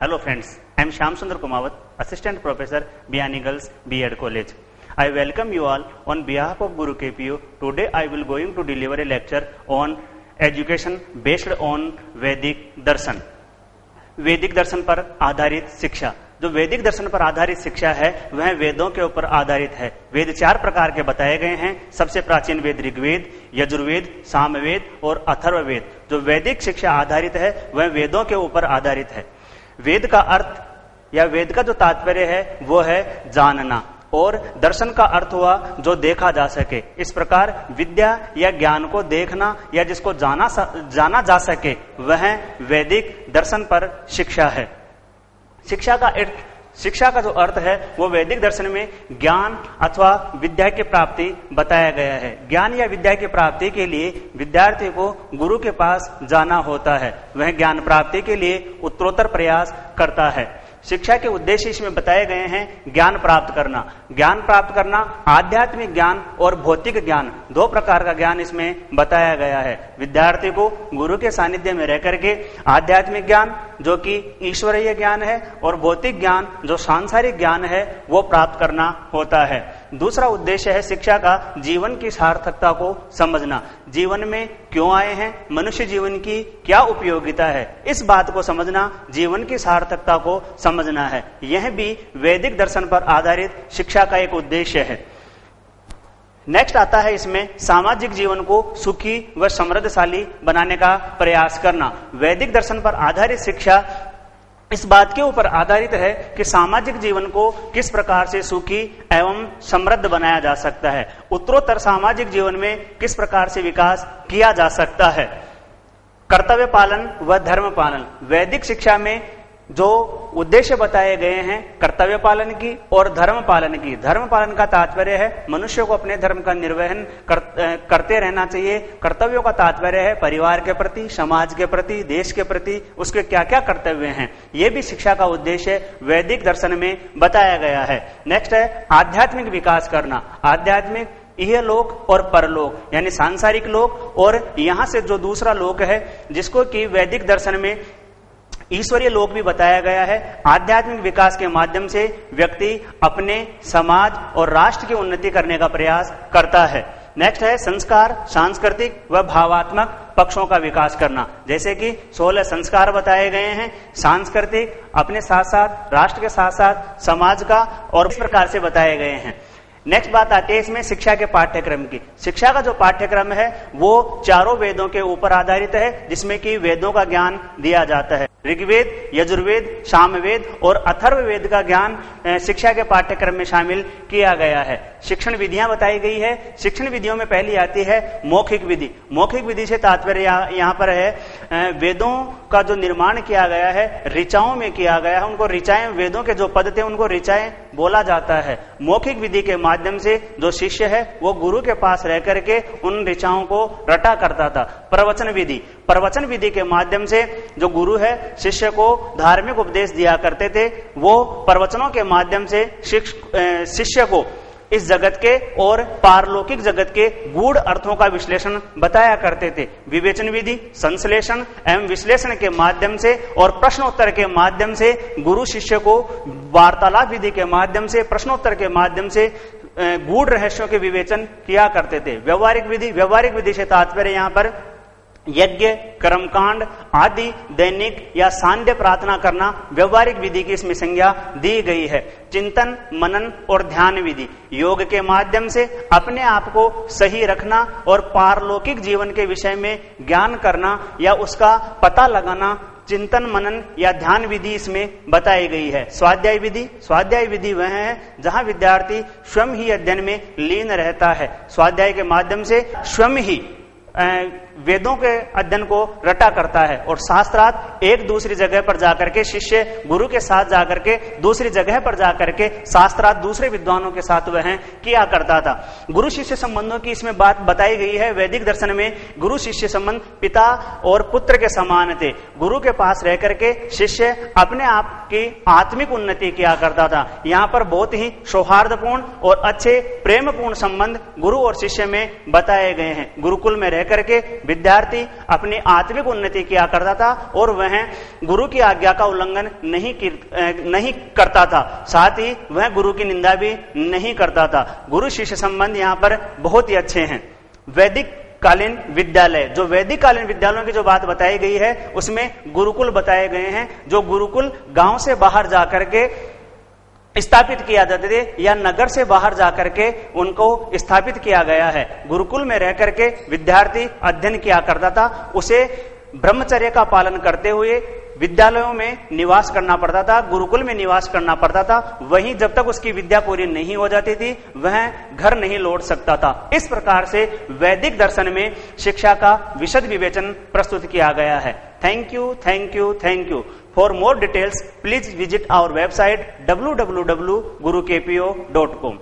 Hello friends, I am Shyam Sundar Kumawat, Assistant Professor, Biyani Girls B.Ed College. I welcome you all on behalf of Guru KPU. Today I will going to deliver a lecture on education based on Vedic Darshan. वैदिक दर्शन पर आधारित शिक्षा। जो वैदिक दर्शन पर आधारित शिक्षा है वह वेदों के ऊपर आधारित है। वेद 4 प्रकार के बताए गए हैं। सबसे प्राचीन वेद ऋग्वेद, यजुर्वेद, सामवेद और अथर्ववेद। जो वैदिक शिक्षा आधारित है वह वेदों के ऊपर आधारित है। वेद का अर्थ या वेद का जो तात्पर्य है वो है जानना, और दर्शन का अर्थ हुआ जो देखा जा सके। इस प्रकार विद्या या ज्ञान को देखना या जिसको जाना जा सके वह वैदिक दर्शन पर शिक्षा है। शिक्षा का जो अर्थ है वो वैदिक दर्शन में ज्ञान अथवा विद्या की प्राप्ति बताया गया है। ज्ञान या विद्या की प्राप्ति के लिए विद्यार्थी को गुरु के पास जाना होता है। वह ज्ञान प्राप्ति के लिए उत्तरोत्तर प्रयास करता है। शिक्षा के उद्देश्य इसमें बताए गए हैं। ज्ञान प्राप्त करना, आध्यात्मिक ज्ञान और भौतिक ज्ञान, 2 प्रकार का ज्ञान इसमें बताया गया है। विद्यार्थी को गुरु के सानिध्य में रह करके आध्यात्मिक ज्ञान जो कि ईश्वरीय ज्ञान है और भौतिक ज्ञान जो सांसारिक ज्ञान है वो प्राप्त करना होता है। दूसरा उद्देश्य है शिक्षा का जीवन की सार्थकता को समझना। जीवन में क्यों आए हैं, मनुष्य जीवन की क्या उपयोगिता है, इस बात को समझना, जीवन की सार्थकता को समझना है। यह भी वैदिक दर्शन पर आधारित शिक्षा का एक उद्देश्य है। नेक्स्ट आता है इसमें सामाजिक जीवन को सुखी व समृद्धशाली बनाने का प्रयास करना। वैदिक दर्शन पर आधारित शिक्षा इस बात के ऊपर आधारित है कि सामाजिक जीवन को किस प्रकार से सुखी एवं समृद्ध बनाया जा सकता है। उत्तरोत्तर सामाजिक जीवन में किस प्रकार से विकास किया जा सकता है। कर्तव्य पालन व धर्म पालन। वैदिक शिक्षा में जो उद्देश्य बताए गए हैं कर्तव्य पालन की और धर्म पालन की। धर्म पालन का तात्पर्य है मनुष्य को अपने धर्म का निर्वहन करते रहना चाहिए। कर्तव्यों का तात्पर्य है परिवार के प्रति, समाज के प्रति, देश के प्रति उसके क्या क्या कर्तव्य हैं। ये भी शिक्षा का उद्देश्य वैदिक दर्शन में बताया गया है। नेक्स्ट है आध्यात्मिक विकास करना। आध्यात्मिक यह लोक और परलोक यानी सांसारिक लोक और यहां से जो दूसरा लोक है जिसको कि वैदिक दर्शन में ईश्वरीय लोक भी बताया गया है। आध्यात्मिक विकास के माध्यम से व्यक्ति अपने समाज और राष्ट्र की उन्नति करने का प्रयास करता है। नेक्स्ट है संस्कार, सांस्कृतिक व भावात्मक पक्षों का विकास करना। जैसे कि 16 संस्कार बताए गए हैं, सांस्कृतिक अपने साथ साथ राष्ट्र के साथ साथ समाज का, और इस प्रकार से बताए गए हैं। नेक्स्ट बात आती है इसमें शिक्षा के पाठ्यक्रम की। शिक्षा का जो पाठ्यक्रम है वो 4 वेदों के ऊपर आधारित है, जिसमें कि वेदों का ज्ञान दिया जाता है। ऋग्वेद, यजुर्वेद, सामवेद और अथर्ववेद का ज्ञान शिक्षा के पाठ्यक्रम में शामिल किया गया है। शिक्षण विधियां बताई गई है। शिक्षण विधियों में पहली आती है मौखिक विधि। मौखिक विधि से तात्पर्य यहाँ पर है वेदों का जो निर्माण किया गया है ऋचाओं में किया गया है। उनको ऋचाएं, वेदों के जो पद थे उनको ऋचाएं बोला जाता है। मौखिक विधि के माध्यम से जो शिष्य है वो गुरु के पास रह करके उन ऋचाओं को रटा करता था। प्रवचन विधि के माध्यम से जो गुरु है शिष्य को धार्मिक उपदेश दिया करते थे। वो प्रवचनों के माध्यम से शिष्य को इस जगत के और पारलौकिक जगत के गूढ़ अर्थों का विश्लेषण बताया करते थे। विवेचन विधि संश्लेषण एवं विश्लेषण के माध्यम से और प्रश्नोत्तर के माध्यम से गुरु शिष्य को वार्तालाप विधि के माध्यम से, प्रश्नोत्तर के माध्यम से गूढ़ रहस्यों के विवेचन किया करते थे। व्यवहारिक विधि से तात्पर्य यहाँ पर यज्ञ, कर्मकांड आदि दैनिक या सांध्य प्रार्थना करना व्यवहारिक विधि की इसमें संज्ञा दी गई है। चिंतन, मनन और ध्यान विधि योग के माध्यम से अपने आप को सही रखना और पारलौकिक जीवन के विषय में ज्ञान करना या उसका पता लगाना, चिंतन मनन या ध्यान विधि इसमें बताई गई है। स्वाध्याय विधि वह है जहां विद्यार्थी स्वयं ही अध्ययन में लीन रहता है। स्वाध्याय के माध्यम से स्वयं ही वेदों के अध्ययन को रटा करता है और शास्त्रार्थ एक दूसरी जगह पर जाकर के शिष्य गुरु के साथ जाकर के दूसरी जगह पर जाकर के शास्त्रार्थ दूसरे विद्वानों के साथ वह किया करता था। गुरु शिष्य संबंधों की इसमें बात बताई गई है। वैदिक दर्शन में गुरु शिष्य संबंध पिता और पुत्र के समान थे। गुरु के पास रह करके शिष्य अपने आप की आत्मिक उन्नति किया करता था। यहाँ पर बहुत ही सौहार्दपूर्ण और अच्छे प्रेमपूर्ण संबंध गुरु और शिष्य में बताए गए हैं। गुरुकुल में रह करके विद्यार्थी अपनी आत्मिक उन्नति किया करता था और वह गुरु की आज्ञा का उल्लंघन नहीं करता था, साथ ही वह गुरु की निंदा भी नहीं करता था। गुरु शिष्य संबंध यहाँ पर बहुत ही अच्छे हैं। वैदिक कालीन विद्यालय, जो वैदिक कालीन विद्यालयों की जो बात बताई गई है उसमें गुरुकुल बताए गए हैं, जो गुरुकुल गांव से बाहर जाकर के स्थापित किया जाते थे या नगर से बाहर जाकर के उनको स्थापित किया गया है। गुरुकुल में रह करके विद्यार्थी अध्ययन किया करता था, उसे ब्रह्मचर्य का पालन करते हुए विद्यालयों में निवास करना पड़ता था, गुरुकुल में निवास करना पड़ता था। वहीं जब तक उसकी विद्या पूरी नहीं हो जाती थी वह घर नहीं लौट सकता था। इस प्रकार से वैदिक दर्शन में शिक्षा का विशद विवेचन प्रस्तुत किया गया है। Thank you, thank you, thank you. For more details, please visit our website www.gurukpo.com.